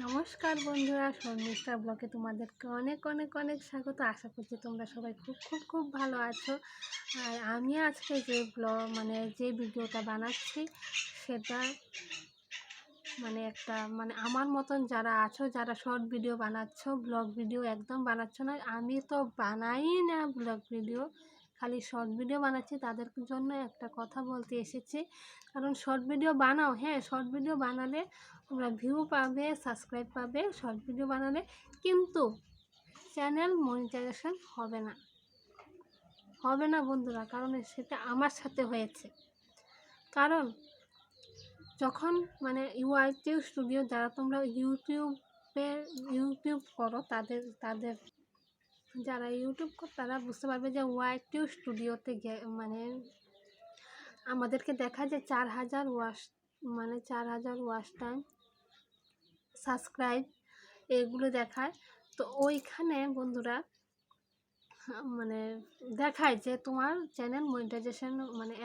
নমস্কার বন্ধুরা, শর্মিষ্ঠা ব্লগে তোমাদেরকে অনেক অনেক অনেক স্বাগত। আশা করছি তোমরা সবাই খুব খুব খুব ভালো আছো। আর আমি আজকে যে যে ভিডিওটা বানাচ্ছি সেটা একটা আমার মতন যারা আছো, যারা শর্ট ভিডিও বানাচ্ছ, ব্লগ ভিডিও একদম বানাচ্ছ না, আমি তো বানাই না ব্লগ ভিডিও, খালি শর্ট ভিডিও বানাচ্ছি, তাদের জন্য একটা কথা বলতে এসেছি। কারণ শর্ট ভিডিও বানাও, হ্যাঁ শর্ট ভিডিও বানালে তোমরা ভিউ পাবে, সাবস্ক্রাইব পাবে শর্ট ভিডিও বানালে, কিন্তু চ্যানেল মনিটাইজেশন হবে না বন্ধুরা। কারণ সেটা আমার সাথে হয়েছে। কারণ যখন ইউটিউব স্টুডিও, যারা তোমরা ইউটিউব করো, তাদের যারা ইউটিউব করো তারা বুঝতে পারবে যে ইউটিউব স্টুডিওতে আমাদেরকে দেখায় যে 4000 ওয়াচ টাইম, সাবস্ক্রাইব, এগুলো দেখায়। তো ওইখানে বন্ধুরা দেখায় যে তোমার চ্যানেল মনিটাইজেশন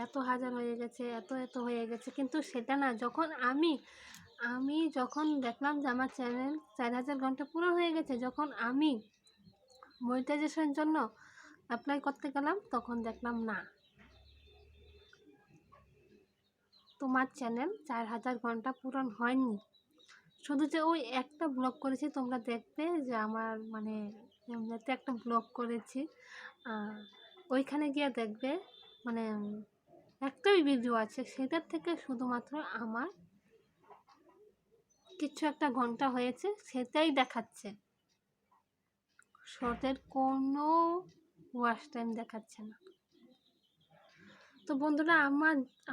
এত হাজার হয়ে গেছে, এত হয়ে গেছে, কিন্তু সেটা না। যখন আমি যখন দেখলাম যে আমার চ্যানেল 4000 ঘন্টা পুরো হয়ে গেছে, যখন আমি মনিটাইজেশনের জন্য অ্যাপ্লাই করতে গেলাম, তখন দেখলাম না, তোমার চ্যানেল 4000 ঘন্টা পূরণ হয়নি। শুধু যে ওই একটা ব্লগ করেছি, তোমরা দেখবে যে আমার এমনিতে একটা ব্লগ করেছি, ওইখানে গিয়ে দেখবে একটাই ভিডিও আছে, সেটার থেকে শুধুমাত্র আমার কিছু একটা ঘন্টা হয়েছে, সেটাই দেখাচ্ছে, শর্টের কোনো ওয়াচ টাইম দেখাচ্ছে না। তো বন্ধুরা,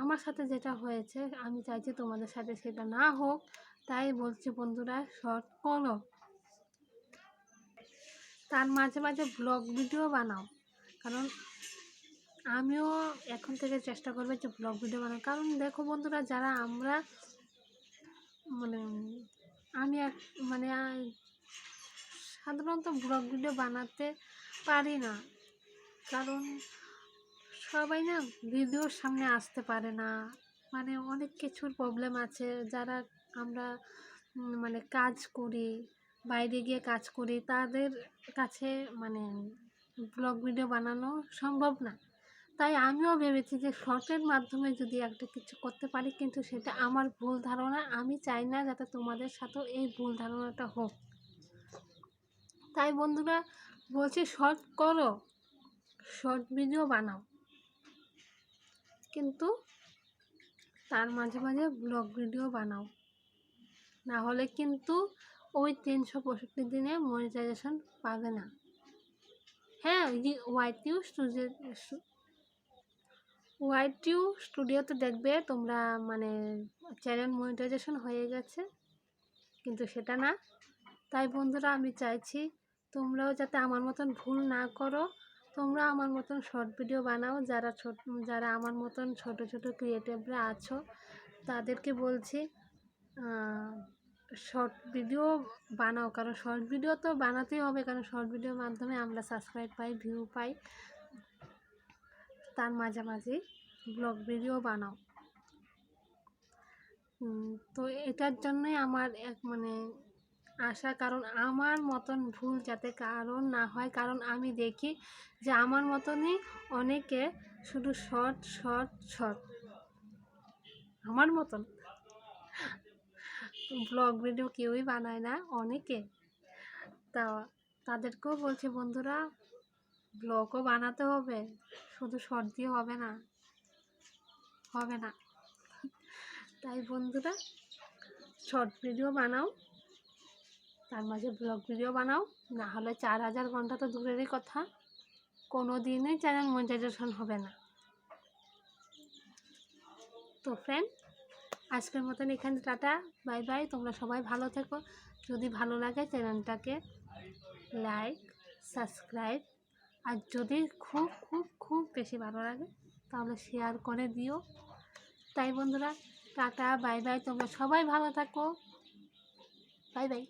আমার সাথে যেটা হয়েছে, আমি চাইছি তোমাদের সাথে সেটা না হোক, তাই বলছি বন্ধুরা, শর্ট করো, তার মাঝে মাঝে ব্লগ ভিডিও বানাও। কারণ আমিও এখন থেকে চেষ্টা করবো যে ব্লগ ভিডিও বানাও। কারণ দেখো বন্ধুরা, যারা আমরা আমি সাধারণত ব্লগ ভিডিও বানাতে পারি না, কারণ সবাই না ভিডিওর সামনে আসতে পারে না, অনেক কিছুর প্রবলেম আছে। যারা আমরা কাজ করি, বাইরে গিয়ে কাজ করি, তাদের কাছে ব্লগ ভিডিও বানানো সম্ভব না। তাই আমিও ভেবেছি যে শর্টের মাধ্যমে যদি একটা কিছু করতে পারি, কিন্তু সেটা আমার ভুল ধারণা, আমি চাই না যাতে তোমাদের সাথেও এই ভুল ধারণাটা হোক। তাই বন্ধুরা বলছি, শর্ট করো, শর্ট ভিডিও বানাও, কিন্তু তার মাঝে মাঝে ব্লগ ভিডিও বানাও, না হলে কিন্তু ওই 365 দিনে মনিটাইজেশন পাবে না। হ্যাঁ, ইউটিউব স্টুডিওতে দেখবে তোমরা চ্যানেল মনিটাইজেশন হয়ে গেছে, কিন্তু সেটা না। তাই বন্ধুরা, আমি চাইছি তোমরাও যাতে আমার মতন ভুল না করো, তোমরা আমার মতন শর্ট ভিডিও বানাও। যারা আমার মতন ছোট ছোট ক্রিয়েটিভরা আছো, তাদেরকে বলছি শর্ট ভিডিও বানাও। কারণ শর্ট ভিডিও তো বানাতেই হবে, কারণ শর্ট ভিডিওর মাধ্যমে আমরা সাবস্ক্রাইব পাই, ভিউ পাই। তার মাঝামাঝি ব্লগ ভিডিও বানাও। তো এটার জন্যই আমার আশা, কারণ আমার মতন ভুল যাতে কারণ না হয়। কারণ আমি দেখি যে আমার মতনই অনেকে শুধু শর্ট শর্ট শর্ট, আমার মতন ব্লগ ভিডিও কেউই বানায় না অনেকে। তাদেরকেও বলছি বন্ধুরা, ব্লগও বানাতে হবে, শুধু শর্ট দিয়ে হবে না। তাই বন্ধুরা, শর্ট ভিডিও বানাও, তার মাঝে ব্লগ ভিডিও বানাও, না হলে 4000 ঘন্টা তো দূরেরই কথা, কোনো দিনই চ্যানেল মনিটাইজেশন হবে না। তো ফ্রেন্ড, আজকের মতন এখানে টাটা, বাই বাই। তোমরা সবাই ভালো থেকো। যদি ভালো লাগে চ্যানেলটাকে লাইক, সাবস্ক্রাইব, আর যদি খুব খুব খুব বেশি ভালো লাগে তাহলে শেয়ার করে দিও। তাই বন্ধুরা, টাটা, বাই বাই। তোমরা সবাই ভালো থাকো, বাই বাই।